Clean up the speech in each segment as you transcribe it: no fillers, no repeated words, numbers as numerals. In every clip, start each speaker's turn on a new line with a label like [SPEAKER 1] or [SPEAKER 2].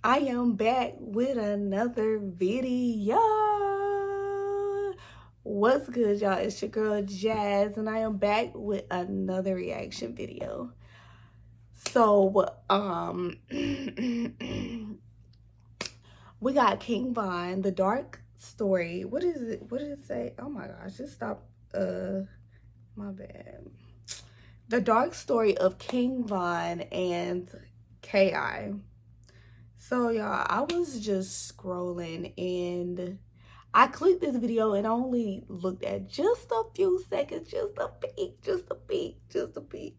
[SPEAKER 1] I am back with another video. What's good, y'all? It's your girl Jazz, and I am back with another reaction video. So, we got King Von, the dark story. What is it? What did it say? Oh my gosh, just stop. My bad. The dark story of King Von and Ki. So y'all, I was just scrolling and I clicked this video and only looked at just a few seconds, just a peek, just a peek, just a peek.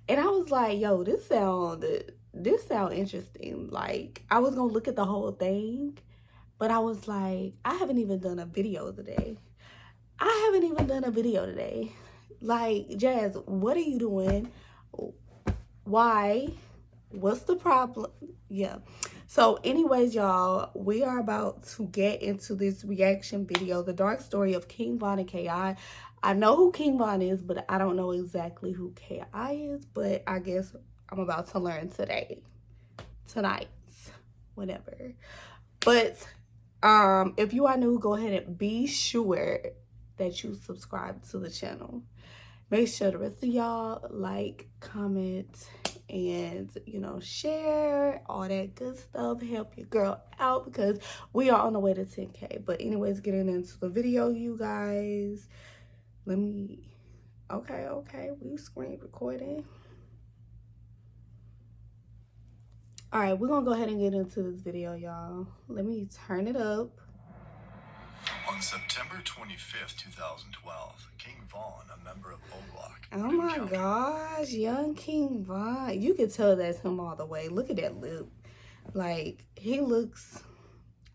[SPEAKER 1] And I was like, yo, this sound interesting. Like I was gonna look at the whole thing, but I was like, I haven't even done a video today. I haven't even done a video today. Like, Jazz, what are you doing? Why? What's the problem? Yeah. So anyways, y'all, we are about to get into this reaction video, the dark story of King Von and Ki. I know who King Von is, but I don't know exactly who Ki is, but I guess I'm about to learn tonight, whatever. But if you are new, go ahead and be sure that you subscribe to the channel. Make sure the rest of y'all like, comment, and share all that good stuff. Help your girl out because we are on the way to 10K. But anyways, getting into the video, you guys. Let me. Okay, we screen recording. All right, we're gonna go ahead and get into this video, y'all. Let me turn it up.
[SPEAKER 2] On September 25th, 2012, King Von, a member of O-Block,
[SPEAKER 1] Oh my gosh, young King Von. You can tell that's him all the way. Look at that lip. Like, he looks,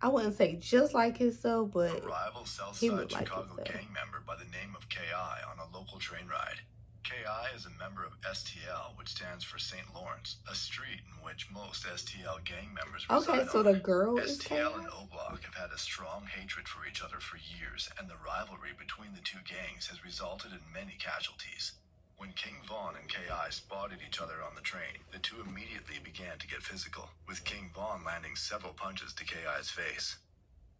[SPEAKER 1] I wouldn't say just like himself, but
[SPEAKER 2] a rival Southside Chicago gang member by the name of Ki on a local train ride. Ki is a member of STL, which stands for St. Lawrence, a street in which most STL gang members reside.
[SPEAKER 1] Okay, so the girl is
[SPEAKER 2] STL and O-Block have had a strong hatred for each other for years, and the rivalry between the two gangs has resulted in many casualties. When King Von and Ki spotted each other on the train, the two immediately began to get physical, with King Von landing several punches to Ki's face.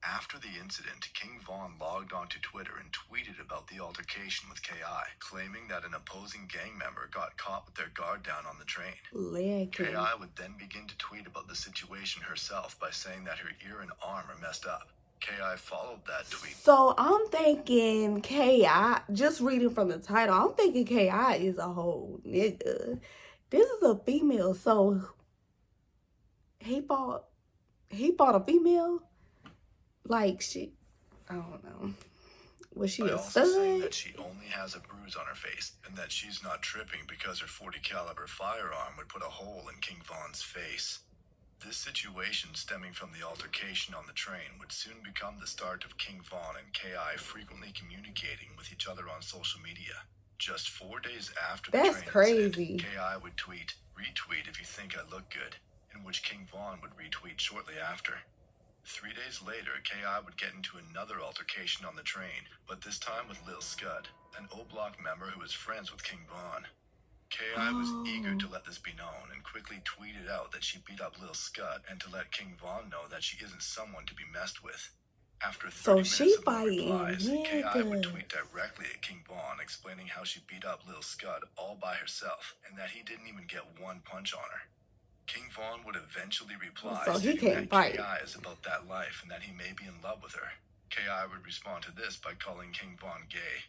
[SPEAKER 2] After the incident, King Von logged onto Twitter and tweeted about the altercation with Ki, claiming that an opposing gang member got caught with their guard down on the train. Ki would then begin to tweet about the situation herself by saying that her ear and arm are messed up. Ki followed that tweet. So
[SPEAKER 1] I'm thinking Ki, just reading from the title, I'm thinking Ki is a whole nigga. This is a female, so he fought a female? Like, I don't know. Was she a stud?
[SPEAKER 2] Saying that she only has a bruise on her face and that she's not tripping because her .40 caliber firearm would put a hole in King Von's face. This situation stemming from the altercation on the train would soon become the start of King Von and Ki frequently communicating with each other on social media. Just 4 days after the train incident, Ki would tweet, "Retweet if you think I look good," in which King Von would retweet shortly after. 3 days later, Ki would get into another altercation on the train, but this time with Lil Scud, an O-Block member who is friends with King Von. Ki was eager to let this be known and quickly tweeted out that she beat up Lil Scud and to let King Von know that she isn't someone to be messed with. After 30 minutes of no replies, Ki would tweet directly at King Von explaining how she beat up Lil Scud all by herself and that he didn't even get one punch on her. King Von would eventually reply stating that Ki is about that life and that he may be in love with her. Ki would respond to this by calling King Von gay.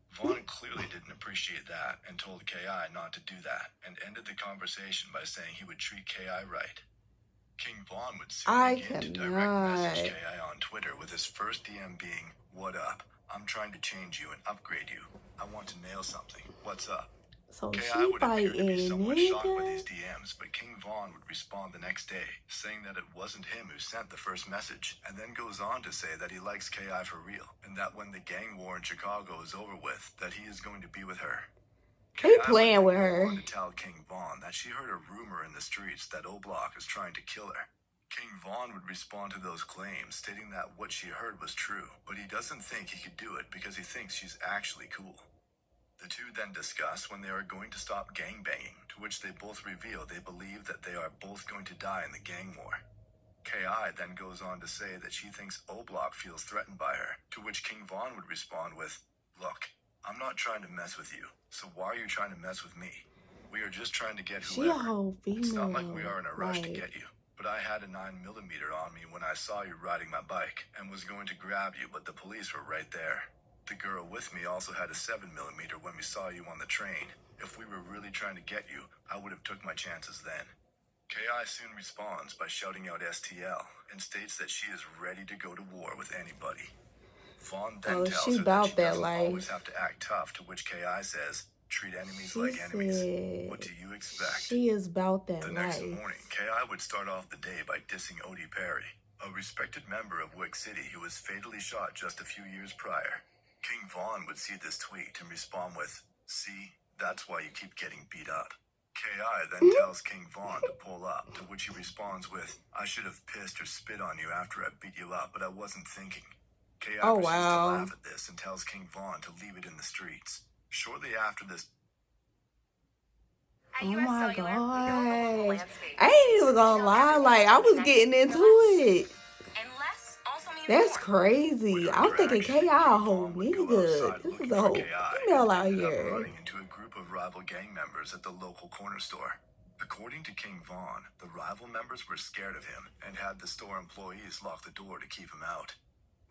[SPEAKER 2] Von clearly didn't appreciate that and told Ki not to do that and ended the conversation by saying he would treat Ki right. King Von would soon begin to direct message Ki on Twitter with his first DM being, "What up? I'm trying to change you and upgrade you. I want to nail something. What's up?"
[SPEAKER 1] So
[SPEAKER 2] Ki would appear to be somewhat shocked by these DMs, but King Von would respond the next day, saying that it wasn't him who sent the first message, and then goes on to say that he likes Ki for real, and that when the gang war in Chicago is over with, that he is going to be with her.
[SPEAKER 1] He playing with her.
[SPEAKER 2] To tell King Von that she heard a rumor in the streets that O-Block is trying to kill her. King Von would respond to those claims, stating that what she heard was true, but he doesn't think he could do it because he thinks she's actually cool. The two then discuss when they are going to stop gangbanging, to which they both reveal they believe that they are both going to die in the gang war. Ki then goes on to say that she thinks O-Block feels threatened by her, to which King Von would respond with, "Look, I'm not trying to mess with you, so why are you trying to mess with me? We are just trying to get
[SPEAKER 1] She a
[SPEAKER 2] whoever.
[SPEAKER 1] whole
[SPEAKER 2] It's not like we
[SPEAKER 1] female.
[SPEAKER 2] are in a rush to
[SPEAKER 1] Like,
[SPEAKER 2] get you. But I had a 9mm on me when I saw you riding my bike and was going to grab you, but the police were right there. The girl with me also had a 7mm when we saw you on the train. If we were really trying to get you, I would have took my chances then." Ki soon responds by shouting out STL and states that she is ready to go to war with anybody. Vaughn then
[SPEAKER 1] oh,
[SPEAKER 2] tells
[SPEAKER 1] she
[SPEAKER 2] her that she
[SPEAKER 1] bout that
[SPEAKER 2] doesn't always
[SPEAKER 1] life.
[SPEAKER 2] have to act tough, to which Ki says, "Treat enemies
[SPEAKER 1] She
[SPEAKER 2] like enemies. What
[SPEAKER 1] said
[SPEAKER 2] do you expect?"
[SPEAKER 1] she is bout that
[SPEAKER 2] The next
[SPEAKER 1] life.
[SPEAKER 2] morning, Ki would start off the day by dissing Odie Perry, a respected member of Wick City who was fatally shot just a few years prior. King Von would see this tweet and respond with, "See, that's why you keep getting beat up." Ki then tells King Von to pull up, to which he responds with, "I should have pissed or spit on you after I beat you up, but I wasn't thinking." Ki
[SPEAKER 1] Oh,
[SPEAKER 2] proceeds to
[SPEAKER 1] wow.
[SPEAKER 2] laugh at this and tells King Von to leave it in the streets. Shortly after this,
[SPEAKER 1] Oh my god. I ain't even gonna lie, like I was getting into it. That's crazy. I'm thinking KI a whole nigga. This is a whole female out
[SPEAKER 2] ended up
[SPEAKER 1] here.
[SPEAKER 2] running into a group of rival gang members at the local corner store. According to King Von, the rival members were scared of him and had the store employees lock the door to keep him out.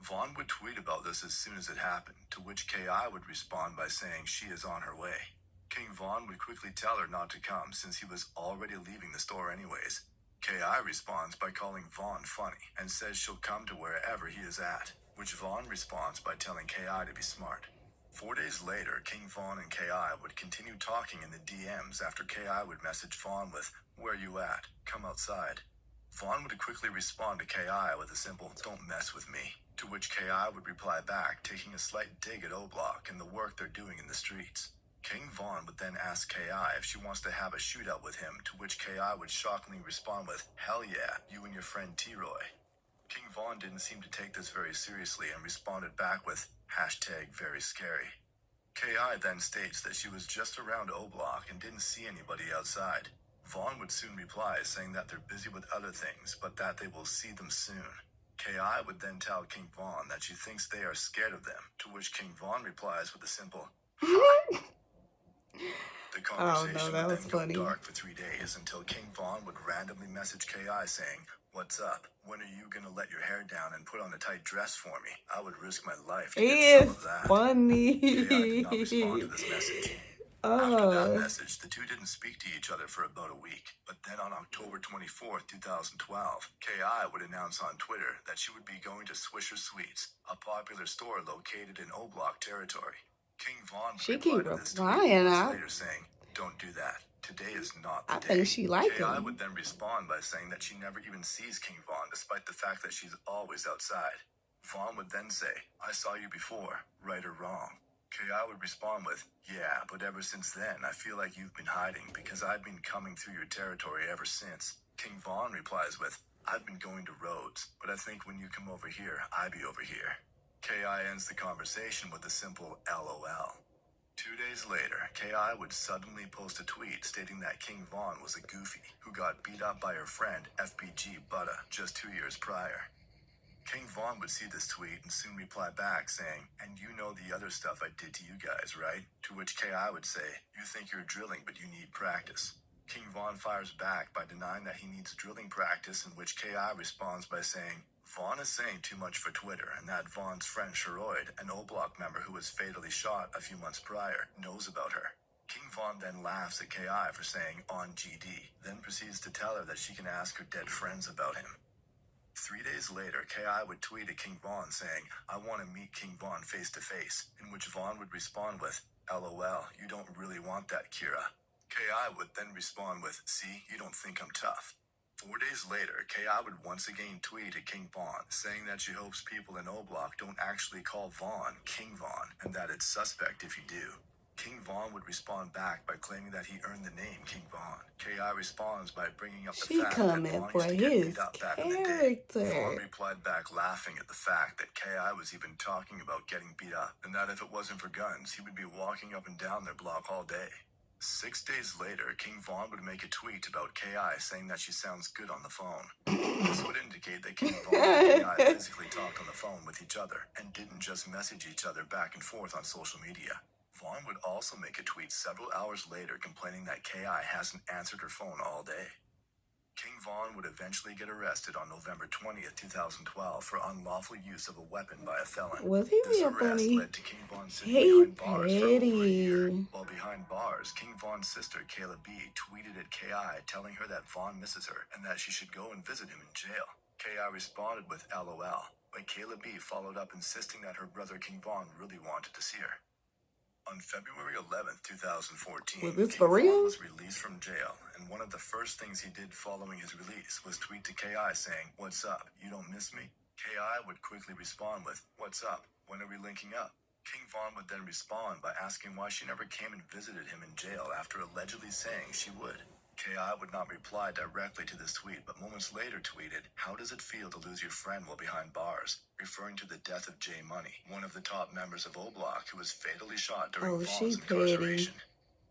[SPEAKER 2] Vaughn would tweet about this as soon as it happened, to which Ki would respond by saying she is on her way. King Vaughn would quickly tell her not to come since he was already leaving the store anyways. Ki responds by calling Vaughn funny and says she'll come to wherever he is at, which Vaughn responds by telling Ki to be smart. 4 days later, King Vaughn and Ki would continue talking in the DMs after Ki would message Vaughn with, "Where you at? Come outside." Vaughn would quickly respond to Ki with a simple, "Don't mess with me," to which Ki would reply back, taking a slight dig at O-Block and the work they're doing in the streets. King Vaughn would then ask Ki if she wants to have a shootout with him, to which Ki would shockingly respond with, "Hell yeah, you and your friend T-Roy." King Vaughn didn't seem to take this very seriously and responded back with, #very scary. Ki then states that she was just around O-Block and didn't see anybody outside. Vaughn would soon reply saying that they're busy with other things, but that they will see them soon. Ki would then tell King Vaughn that she thinks they are scared of them, to which King Vaughn replies with a simple, "Ha." The conversation
[SPEAKER 1] that
[SPEAKER 2] would
[SPEAKER 1] was
[SPEAKER 2] then
[SPEAKER 1] funny.
[SPEAKER 2] go dark for 3 days until King Vaughn would randomly message Ki saying, "What's up? When are you gonna let your hair down and put on a tight dress for me? I would risk my life to
[SPEAKER 1] He
[SPEAKER 2] get some
[SPEAKER 1] is
[SPEAKER 2] of that."
[SPEAKER 1] funny.
[SPEAKER 2] Ki did not respond to this message. After that
[SPEAKER 1] uh,
[SPEAKER 2] message, the two didn't speak to each other for about a week. But then on October 24th, 2012, Ki would announce on Twitter that she would be going to Swisher Sweets, a popular store located in O-Block territory. King Vaughn
[SPEAKER 1] she
[SPEAKER 2] replied
[SPEAKER 1] keep
[SPEAKER 2] to this tweet
[SPEAKER 1] replying.
[SPEAKER 2] months later saying, "Don't do that. Today is not the
[SPEAKER 1] I
[SPEAKER 2] day."
[SPEAKER 1] think she like
[SPEAKER 2] Ki
[SPEAKER 1] him.
[SPEAKER 2] would then respond by saying that she never even sees King Vaughn despite the fact that she's always outside. Vaughn would then say, "I saw you before, right or wrong." Ki would respond with, "Yeah, but ever since then, I feel like you've been hiding because I've been coming through your territory ever since." King Vaughn replies with, "I've been going to Rhodes, but I think when you come over here, I be over here." Ki ends the conversation with a simple LOL. 2 days later, Ki would suddenly post a tweet stating that King Vaughn was a goofy who got beat up by her friend FBG Butta just 2 years prior. King Vaughn would see this tweet and soon reply back saying, "And you know the other stuff I did to you guys, right?" To which Ki would say, "You think you're drilling, but you need practice." King Vaughn fires back by denying that he needs drilling practice, in which Ki responds by saying, "Vaughn is saying too much for Twitter, and that Vaughn's friend Sharoid, an O-Block member who was fatally shot a few months prior, knows about her." King Vaughn then laughs at Ki for saying "on GD, then proceeds to tell her that she can ask her dead friends about him. 3 days later, Ki would tweet at King Vaughn saying, "I want to meet King Vaughn face to face," in which Vaughn would respond with, "LOL, you don't really want that, Kira." Ki would then respond with, "See, you don't think I'm tough." 4 days later, Ki would once again tweet at King Vaughn, saying that she hopes people in O-Block don't actually call Vaughn King Vaughn, and that it's suspect if you do. King Vaughn would respond back by claiming that he earned the name King Vaughn. Ki responds by bringing up the
[SPEAKER 1] She
[SPEAKER 2] fact that
[SPEAKER 1] coming
[SPEAKER 2] Vaughn
[SPEAKER 1] for
[SPEAKER 2] used to get
[SPEAKER 1] his
[SPEAKER 2] beat up back in the day. Vaughn
[SPEAKER 1] character.
[SPEAKER 2] replied back laughing at the fact that Ki was even talking about getting beat up, and that if it wasn't for guns, he would be walking up and down their block all day. 6 days later, King Von would make a tweet about KI saying that she sounds good on the phone. This would indicate that King Von and KI physically talked on the phone with each other and didn't just message each other back and forth on social media. Vaughn would also make a tweet several hours later complaining that KI hasn't answered her phone all day. King Von would eventually get arrested on November 20th, 2012 for unlawful use of a weapon by a felon.
[SPEAKER 1] Was he
[SPEAKER 2] This
[SPEAKER 1] being
[SPEAKER 2] arrest
[SPEAKER 1] funny?
[SPEAKER 2] led to King Von sitting
[SPEAKER 1] He
[SPEAKER 2] behind bars for over a year.
[SPEAKER 1] petty.
[SPEAKER 2] While behind bars, King Von's sister, Kayla B, tweeted at KI telling her that Von misses her and that she should go and visit him in jail. KI responded with LOL, but Kayla B followed up insisting that her brother King Von really wanted to see her. On February 11th, 2014,
[SPEAKER 1] Was this
[SPEAKER 2] King
[SPEAKER 1] for
[SPEAKER 2] Von
[SPEAKER 1] real?
[SPEAKER 2] was released from jail, and one of the first things he did following his release was tweet to KI saying, "What's up? You don't miss me?" KI would quickly respond with, "What's up? When are we linking up?" King Von would then respond by asking why she never came and visited him in jail after allegedly saying she would. KI would not reply directly to this tweet, but moments later tweeted, "How does it feel to lose your friend while behind bars?" referring to the death of J Money, one of the top members of O Block who was fatally shot during
[SPEAKER 1] Oh, she
[SPEAKER 2] Von's
[SPEAKER 1] petty.
[SPEAKER 2] incarceration.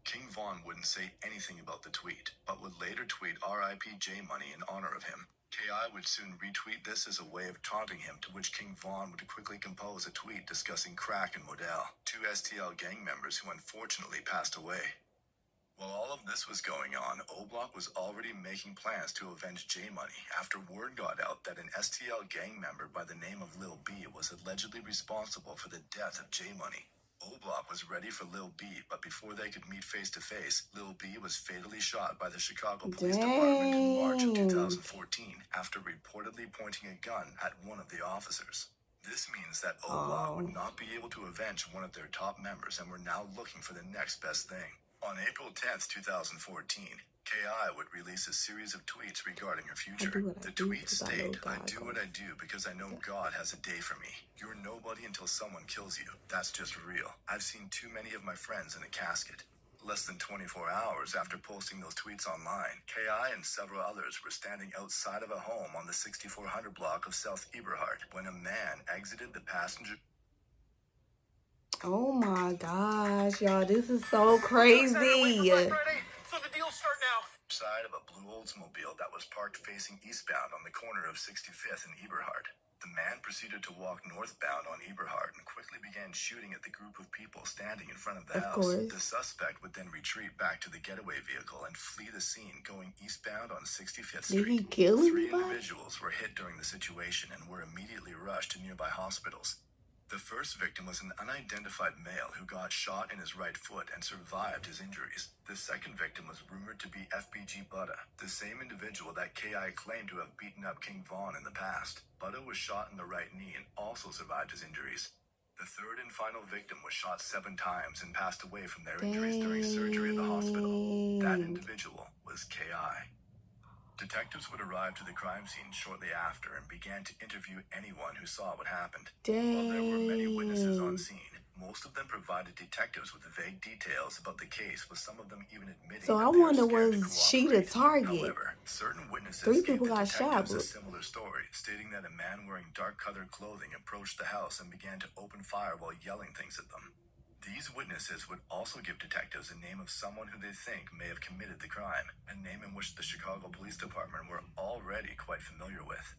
[SPEAKER 2] King Von wouldn't say anything about the tweet, but would later tweet RIP J Money in honor of him. KI would soon retweet this as a way of taunting him, to which King Von would quickly compose a tweet discussing Crack and Modell, two STL gang members who unfortunately passed away. While all of this was going on, O Block was already making plans to avenge J Money after word got out that an STL gang member by the name of Lil B was allegedly responsible for the death of J Money. O Block was ready for Lil B, but before they could meet face to face, Lil B was fatally shot by the Chicago Police Department in March of
[SPEAKER 1] Dang.
[SPEAKER 2] 2014 after reportedly pointing a gun at one of the officers. This means that O Block
[SPEAKER 1] Oh.
[SPEAKER 2] would not be able to avenge one of their top members and were now looking for the next best thing. On April 10th, 2014, KI would release a series of tweets regarding her
[SPEAKER 1] I
[SPEAKER 2] future.
[SPEAKER 1] do what I
[SPEAKER 2] The
[SPEAKER 1] do
[SPEAKER 2] tweets
[SPEAKER 1] 'cause I know
[SPEAKER 2] state, "I
[SPEAKER 1] God
[SPEAKER 2] do what
[SPEAKER 1] goes.
[SPEAKER 2] I do because I know God has a day for me. You're nobody until someone kills you. That's just real. I've seen too many of my friends in a casket." Less than 24 hours after posting those tweets online, KI and several others were standing outside of a home on the 6400 block of South Eberhard when a man exited the passenger
[SPEAKER 1] Oh my gosh, y'all, this is so crazy.
[SPEAKER 2] So the deals start now. Side of a blue Oldsmobile that was parked facing eastbound on the corner of 65th and Eberhard. The man proceeded to walk northbound on Eberhard and quickly began shooting at the group of people standing in front of the
[SPEAKER 1] Of
[SPEAKER 2] house.
[SPEAKER 1] course.
[SPEAKER 2] The suspect would then retreat back to the getaway vehicle and flee the scene going eastbound on 65th
[SPEAKER 1] Did
[SPEAKER 2] Street.
[SPEAKER 1] he kill
[SPEAKER 2] 3
[SPEAKER 1] anybody?
[SPEAKER 2] individuals were hit during the situation and were immediately rushed to nearby hospitals. The first victim was an unidentified male who got shot in his right foot and survived his injuries. The second victim was rumored to be FBG Butta, the same individual that KI claimed to have beaten up King Von in the past. Butta was shot in the right knee and also survived his injuries. The third and final victim was shot 7 times and passed away from their injuries during surgery at the hospital. That
[SPEAKER 1] Dang.
[SPEAKER 2] individual was KI. Detectives would arrive to the crime scene shortly after and began to interview anyone who saw what happened. While there were many witnesses on
[SPEAKER 1] Dang.
[SPEAKER 2] scene, most of them provided detectives with vague details about the case, with some of them even admitting
[SPEAKER 1] So
[SPEAKER 2] that
[SPEAKER 1] I
[SPEAKER 2] they were
[SPEAKER 1] wonder,
[SPEAKER 2] scared to
[SPEAKER 1] was she the
[SPEAKER 2] cooperate.
[SPEAKER 1] target?
[SPEAKER 2] However, certain witnesses
[SPEAKER 1] 3
[SPEAKER 2] gave
[SPEAKER 1] people
[SPEAKER 2] the
[SPEAKER 1] got shot,
[SPEAKER 2] detectives a
[SPEAKER 1] but
[SPEAKER 2] similar story, stating that a man wearing dark-colored clothing approached the house and began to open fire while yelling things at them. These witnesses would also give detectives a name of someone who they think may have committed the crime, a name in which the Chicago Police Department were already quite familiar with.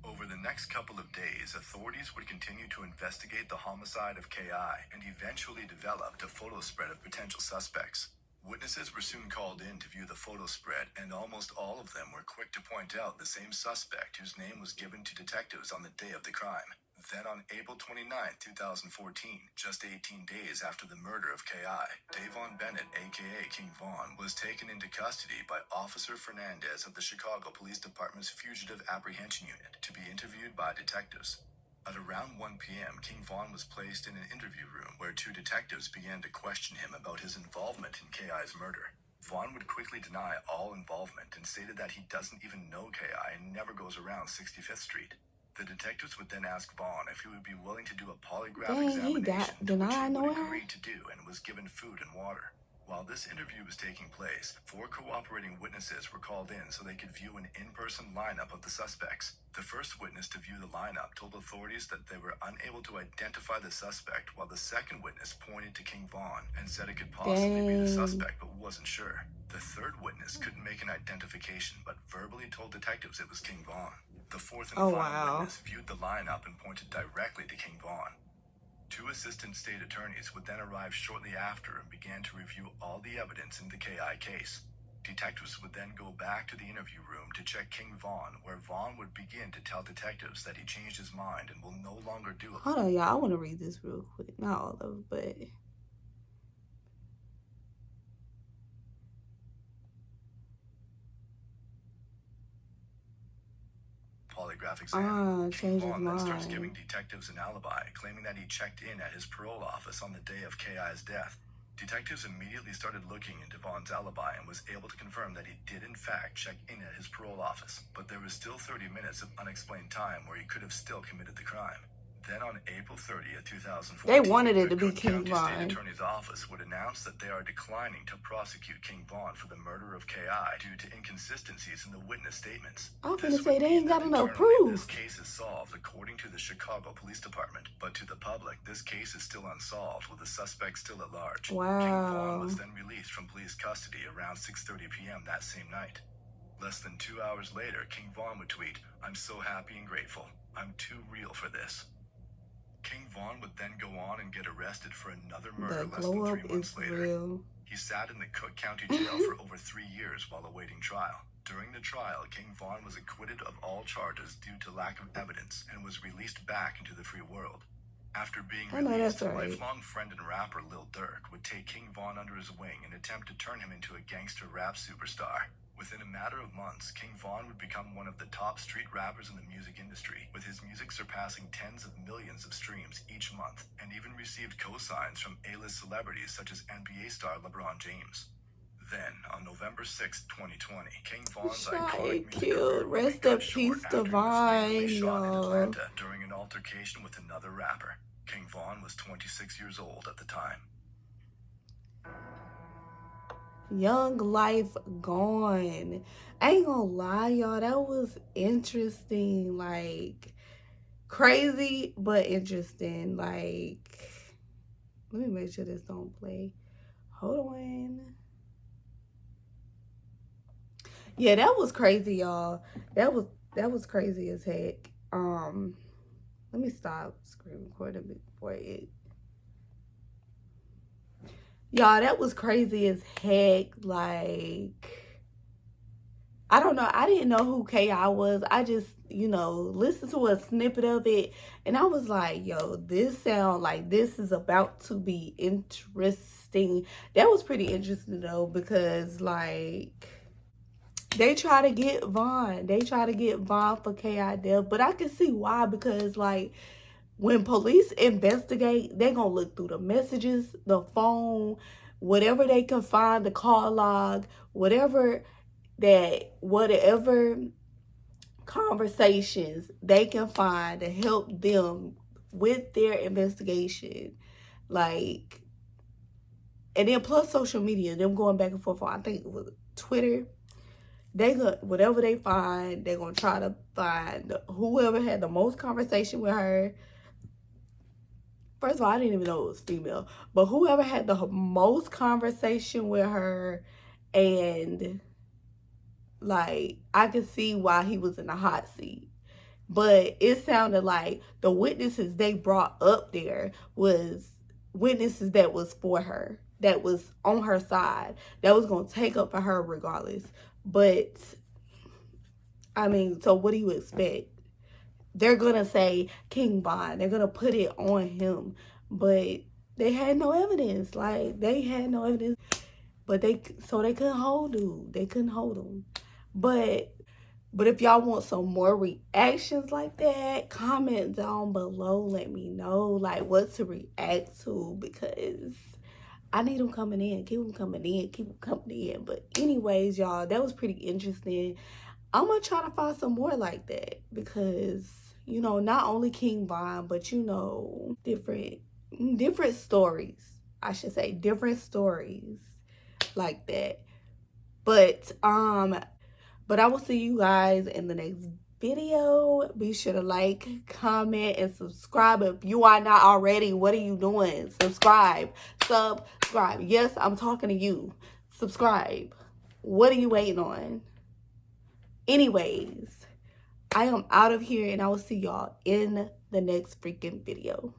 [SPEAKER 2] Over the next couple of days, authorities would continue to investigate the homicide of KI and eventually developed a photo spread of potential suspects. Witnesses were soon called in to view the photo spread, and almost all of them were quick to point out the same suspect whose name was given to detectives on the day of the crime. Then on April 29, 2014, just 18 days after the murder of KI, Davon Bennett, aka King Von, was taken into custody by Officer Fernandez of the Chicago Police Department's Fugitive Apprehension Unit to be interviewed by detectives. At around 1 p.m., King Von was placed in an interview room where 2 detectives began to question him about his involvement in KI's murder. Von would quickly deny all involvement and stated that he doesn't even know KI and never goes around 65th Street. The detectives would then ask Vaughn if he would be willing to do a polygraph
[SPEAKER 1] dang, he
[SPEAKER 2] examination,
[SPEAKER 1] got
[SPEAKER 2] to which he
[SPEAKER 1] denied
[SPEAKER 2] would
[SPEAKER 1] knowing her.
[SPEAKER 2] agree to do and was given food and water. While this interview was taking place, 4 cooperating witnesses were called in so they could view an in-person lineup of the suspects. The first witness to view the lineup told authorities that they were unable to identify the suspect, while the second witness pointed to King Von and said it could possibly be the suspect but wasn't sure. The third witness couldn't make an identification but verbally told detectives it was King Von. The fourth and final witness viewed the lineup and pointed directly to King Von. 2 assistant state attorneys would then arrive shortly after and began to review all the evidence in the KI case. Detectives would then go back to the interview room to check King Von, where Von would begin to tell detectives that he changed his mind and will no longer do it.
[SPEAKER 1] Hold on, y'all. I want to read this real quick. Not all of it, but...
[SPEAKER 2] Polygraph exam. King Von then starts
[SPEAKER 1] mind.
[SPEAKER 2] giving detectives an alibi, claiming that he checked in at his parole office on the day of KI's death. Detectives immediately started looking into Von's alibi and was able to confirm that he did in fact check in at his parole office, but there was still 30 minutes of unexplained time where he could have still committed the crime. Then on April 30th, 2014,
[SPEAKER 1] they wanted it to
[SPEAKER 2] the
[SPEAKER 1] be King
[SPEAKER 2] County
[SPEAKER 1] Von.
[SPEAKER 2] State Attorney's Office would announce that they are declining to prosecute King Von for the murder of KI due to inconsistencies in the witness statements.
[SPEAKER 1] I was gonna say they ain't got enough proof.
[SPEAKER 2] This case is solved according to the Chicago Police Department, but to the public, this case is still unsolved with the suspect still at large.
[SPEAKER 1] Wow.
[SPEAKER 2] King Von was then released from police custody around 6:30 p.m. that same night. Less than 2 hours later, King Von would tweet, "I'm so happy and grateful. I'm too real for this." King Von would then go on and get arrested for another murder less than 3 months later.
[SPEAKER 1] Real.
[SPEAKER 2] He sat in the Cook County Jail for over 3 years while awaiting trial. During the trial, King Von was acquitted of all charges due to lack of evidence and was released back into the free world. After being released, lifelong friend and rapper Lil Durk would take King Von under his wing and attempt to turn him into a gangster rap superstar. Within a matter of months, King Von would become one of the top street rappers in the music industry, with his music surpassing tens of millions of streams each month, and even received co-signs from A-list celebrities such as NBA star LeBron James. Then, on November 6, 2020, King Von's iconic music career
[SPEAKER 1] Rest in peace, Divine,
[SPEAKER 2] shot in Atlanta during an altercation with another rapper. King Von was 26 years old at the time.
[SPEAKER 1] Young life gone. I ain't gonna lie, y'all. That was interesting. Like, crazy, but interesting. Like, let me make sure this don't play. Hold on. Yeah, that was crazy, y'all. That was crazy as heck. Let me stop screen recording before it. Y'all, that was crazy as heck. Like, I don't know. I didn't know who K.I. was. I just, listened to a snippet of it. And I was like, yo, this sound like this is about to be interesting. That was pretty interesting, though, because, like, they try to get Von. They try to get Von for K.I. death. But I can see why, because, like, when police investigate, they're going to look through the messages, the phone, whatever they can find, the call log, whatever conversations they can find to help them with their investigation. Like, and then plus social media, them going back and forth on, I think it was Twitter. Whatever they find, they're going to try to find whoever had the most conversation with her. First of all, I didn't even know it was female. But whoever had the most conversation with her, and, like, I could see why he was in the hot seat. But it sounded like the witnesses they brought up there was witnesses that was for her, that was on her side, that was going to take up for her regardless. But, I mean, so what do you expect? They're going to say King Von. They're going to put it on him. But they had no evidence. Like, they had no evidence. But they couldn't hold dude. They couldn't hold him. But if y'all want some more reactions like that, comment down below. Let me know, like, what to react to. Because I need them coming in. Keep them coming in. Keep them coming in. But anyways, y'all, that was pretty interesting. I'm going to try to find some more like that, because, not only King Von, but, different stories. I should say different stories like that. But I will see you guys in the next video. Be sure to like, comment, and subscribe. If you are not already, what are you doing? Subscribe. Yes, I'm talking to you. Subscribe. What are you waiting on? Anyways, I am out of here, and I will see y'all in the next freaking video.